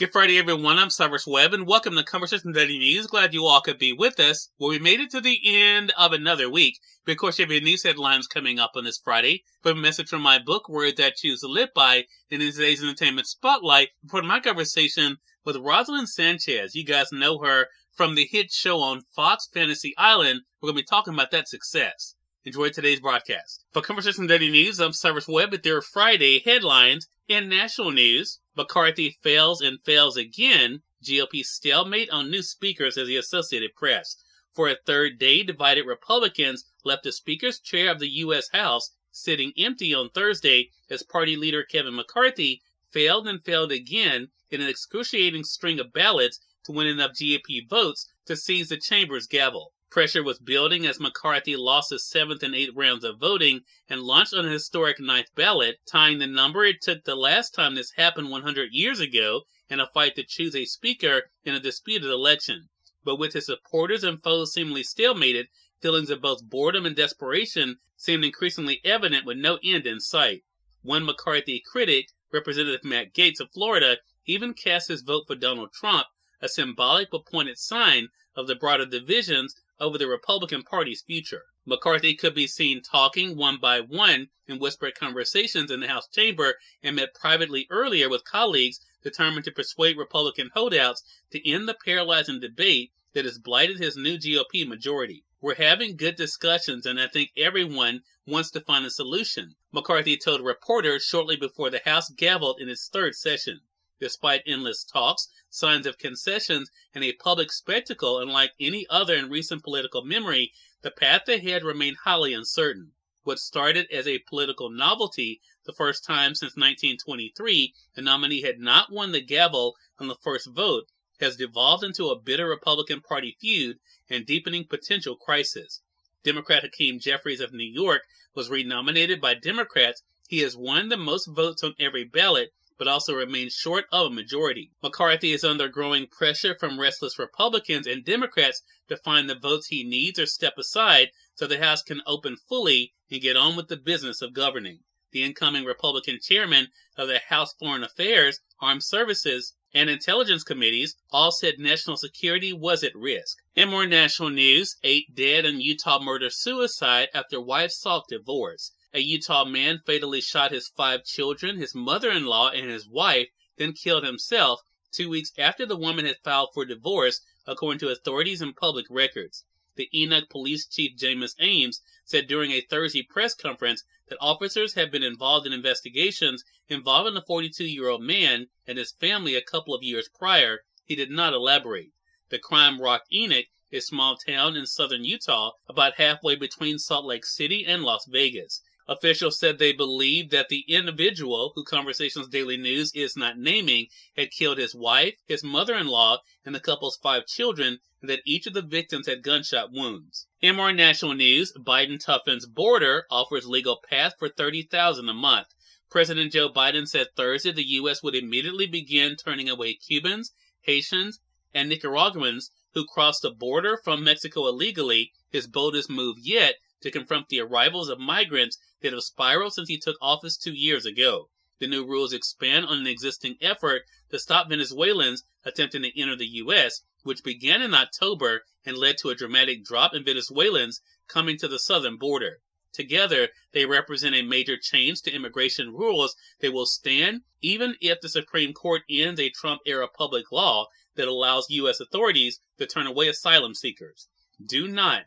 Good Friday, everyone. I'm Cyrus Webb, and welcome to Conversation Daily News. Glad you all could be with us. Well, we made it to the end of another week. But of course, you have your news headlines coming up on this Friday. But a message from my book, Words That Choose to Live By, and in today's Entertainment Spotlight, for my conversation with Roselyn Sanchez. You guys know her from the hit show on Fox, Fantasy Island. We're going to be talking about that success. Enjoy today's broadcast. For Conversation Daily News, I'm Cyrus Webb with their Friday headlines. In national news, McCarthy fails and fails again. GOP stalemate on new speakers as the Associated Press. For a third day, divided Republicans left the Speaker's chair of the U.S. House sitting empty on Thursday as party leader Kevin McCarthy failed and failed again in an excruciating string of ballots to win enough GOP votes to seize the chamber's gavel. Pressure was building as McCarthy lost his 7th and 8th rounds of voting and launched on a historic 9th ballot, tying the number it took the last time this happened 100 years ago in a fight to choose a speaker in a disputed election. But with his supporters and foes seemingly stalemated, feelings of both boredom and desperation seemed increasingly evident with no end in sight. One McCarthy critic, Representative Matt Gaetz of Florida, even cast his vote for Donald Trump, a symbolic but pointed sign of the broader divisions over the Republican Party's future. McCarthy could be seen talking one by one in whispered conversations in the House chamber and met privately earlier with colleagues determined to persuade Republican holdouts to end the paralyzing debate that has blighted his new GOP majority. We're having good discussions, and I think everyone wants to find a solution, McCarthy told reporters shortly before the House gavelled in its third session. Despite endless talks, signs of concessions, and a public spectacle unlike any other in recent political memory, the path ahead remained highly uncertain. What started as a political novelty, the first time since 1923 the nominee had not won the gavel on the first vote, has devolved into a bitter Republican Party feud and deepening potential crisis. Democrat Hakeem Jeffries of New York was renominated by Democrats. He has won the most votes on every ballot, but also remains short of a majority. McCarthy is under growing pressure from restless Republicans and Democrats to find the votes he needs or step aside so the House can open fully and get on with the business of governing. The incoming Republican chairman of the House Foreign Affairs, Armed Services, and Intelligence Committees all said national security was at risk. In more national news, 8 dead in Utah murder-suicide after wife sought divorce. A Utah man fatally shot his 5 children, his mother-in-law, and his wife, then killed himself 2 weeks after the woman had filed for divorce, according to authorities and public records. The Enoch Police Chief James Ames said during a Thursday press conference that officers had been involved in investigations involving the 42-year-old man and his family a couple of years prior. He did not elaborate. The crime rocked Enoch, a small town in southern Utah, about halfway between Salt Lake City and Las Vegas. Officials said they believed that the individual, who Conversations Daily News is not naming, had killed his wife, his mother-in-law, and the couple's 5 children, and that each of the victims had gunshot wounds. In more national news, Biden toughens border, offers legal path for $30,000 a month. President Joe Biden said Thursday the U.S. would immediately begin turning away Cubans, Haitians, and Nicaraguans who crossed the border from Mexico illegally, his boldest move yet to confront the arrivals of migrants that have spiraled since he took office 2 years ago. The new rules expand on an existing effort to stop Venezuelans attempting to enter the U.S., which began in October and led to a dramatic drop in Venezuelans coming to the southern border. Together, they represent a major change to immigration rules that will stand even if the Supreme Court ends a Trump-era public law that allows U.S. authorities to turn away asylum seekers. Do not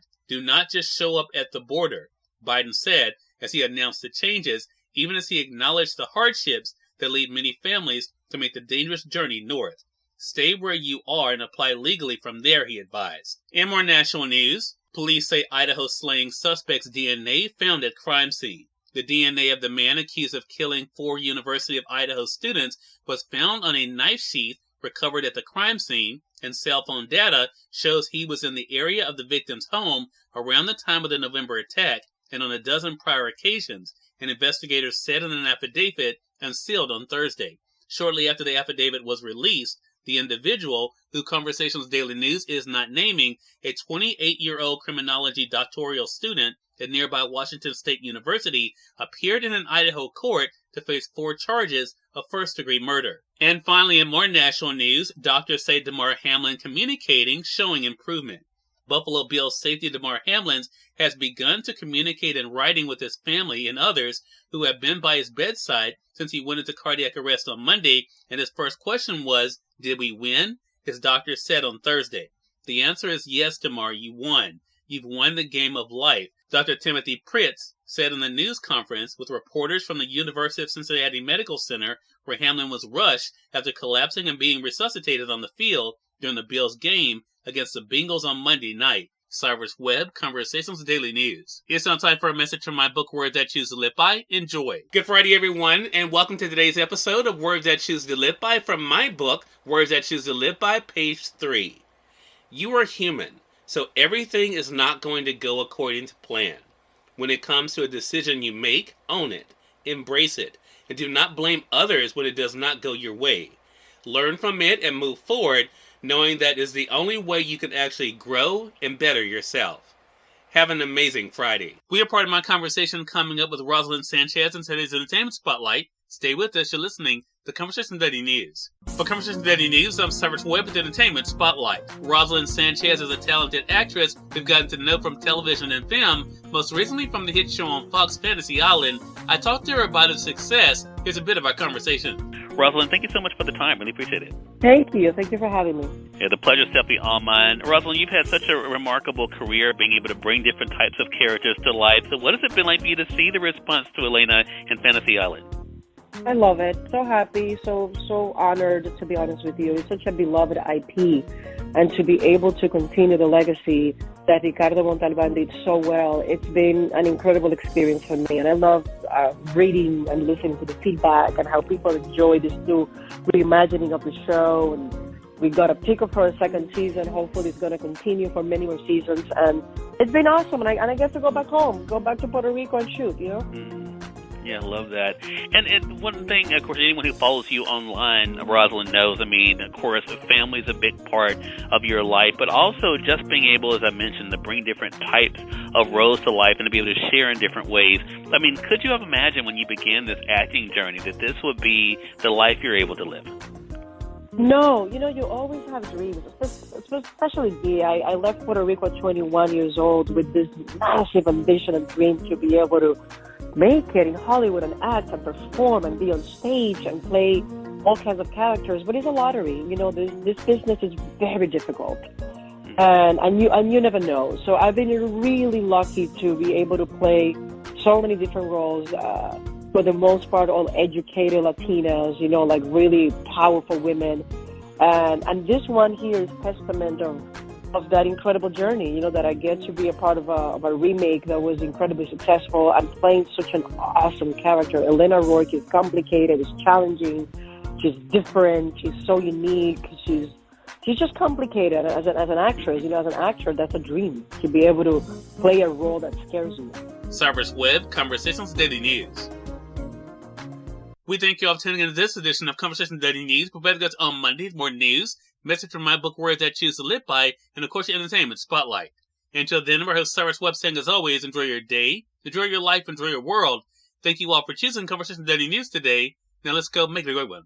just show up at the border, Biden said as he announced the changes, even as he acknowledged the hardships that lead many families to make the dangerous journey north. Stay where you are and apply legally from there, he advised. In more national news, police say Idaho slaying suspect's DNA found at crime scene. The DNA of the man accused of killing 4 University of Idaho students was found on a knife sheath recovered at the crime scene, and cell phone data shows he was in the area of the victim's home around the time of the November attack and on a dozen prior occasions, and investigators said in an affidavit unsealed on Thursday. Shortly after the affidavit was released, the individual, who Conversations Daily News is not naming, a 28-year-old criminology doctoral student, at nearby Washington State University appeared in an Idaho court to face 4 charges of first-degree murder. And finally, in more national news, doctors say Damar Hamlin communicating showing improvement. Buffalo Bills safety Damar Hamlin has begun to communicate in writing with his family and others who have been by his bedside since he went into cardiac arrest on Monday, and his first question was, "Did we win?" His doctor said on Thursday. The answer is yes, Damar, you won. You've won the game of life. Dr. Timothy Pritz said in the news conference with reporters from the University of Cincinnati Medical Center, where Hamlin was rushed after collapsing and being resuscitated on the field during the Bills game against the Bengals on Monday night. Cyrus Webb, Conversations Daily News. It's now time for a message from my book, Words That Choose to Live By. Enjoy. Good Friday, everyone, and welcome to today's episode of Words That Choose to Live By from my book, Words That Choose to Live By, page 3. You are human, so everything is not going to go according to plan. When it comes to a decision you make, own it, embrace it, and do not blame others when it does not go your way. Learn from it and move forward, knowing that is the only way you can actually grow and better yourself. Have an amazing Friday. We are part of my conversation coming up with Roselyn Sanchez in today's Entertainment Spotlight. Stay with us. You're listening to Conversation Daily News. For Conversation Daily News, I'm Cyrus Webb with Entertainment Spotlight. Roselyn Sanchez is a talented actress we've gotten to know from television and film, most recently from the hit show on Fox, Fantasy Island. I talked to her about its success. Here's a bit of our conversation. Roselyn, thank you so much for the time. Really appreciate it. Thank you. Thank you for having me. Yeah, the pleasure's definitely all mine. Roselyn, you've had such a remarkable career being able to bring different types of characters to life. So what has it been like for you to see the response to Elena in Fantasy Island? I love it. So happy, so honored, to be honest with you. It's such a beloved IP. And to be able to continue the legacy that Ricardo Montalban did so well, it's been an incredible experience for me. And I love reading and listening to the feedback and how people enjoy this new reimagining of the show. And we got a pick up for a second season. Hopefully it's going to continue for many more seasons. And it's been awesome. And I get to go back home, go back to Puerto Rico and shoot, you know? Yeah, I love that. And one thing, of course, anyone who follows you online, Roselyn, knows, I mean, of course, family's a big part of your life, but also just being able, as I mentioned, to bring different types of roles to life and to be able to share in different ways. I mean, could you have imagined when you began this acting journey that this would be the life you're able to live? No, you always have dreams, especially me. I left Puerto Rico at 21 years old with this massive ambition and dream to be able to make it in Hollywood and act and perform and be on stage and play all kinds of characters. But it's a lottery. This business is very difficult. And you never know. So I've been really lucky to be able to play so many different roles, for the most part, all educated Latinas, like really powerful women. And this one here is testament of that incredible journey, that I get to be a part of a remake that was incredibly successful and playing such an awesome character. Elena Rourke is complicated, is challenging, she's different, she's so unique, she's just complicated as an actress. As an actor, that's a dream, to be able to play a role that scares you. Cyrus Webb, Conversations Daily News. We thank you all for tuning in to this edition of Conversation Daily News. Prepare to go on Monday, more news, message from my book, Words That Choose to Live By, and of course, your Entertainment Spotlight. Until then, I'm your host, Cyrus Webb, saying as always, enjoy your day, enjoy your life, enjoy your world. Thank you all for choosing Conversation Daily News today. Now let's go make it a great one.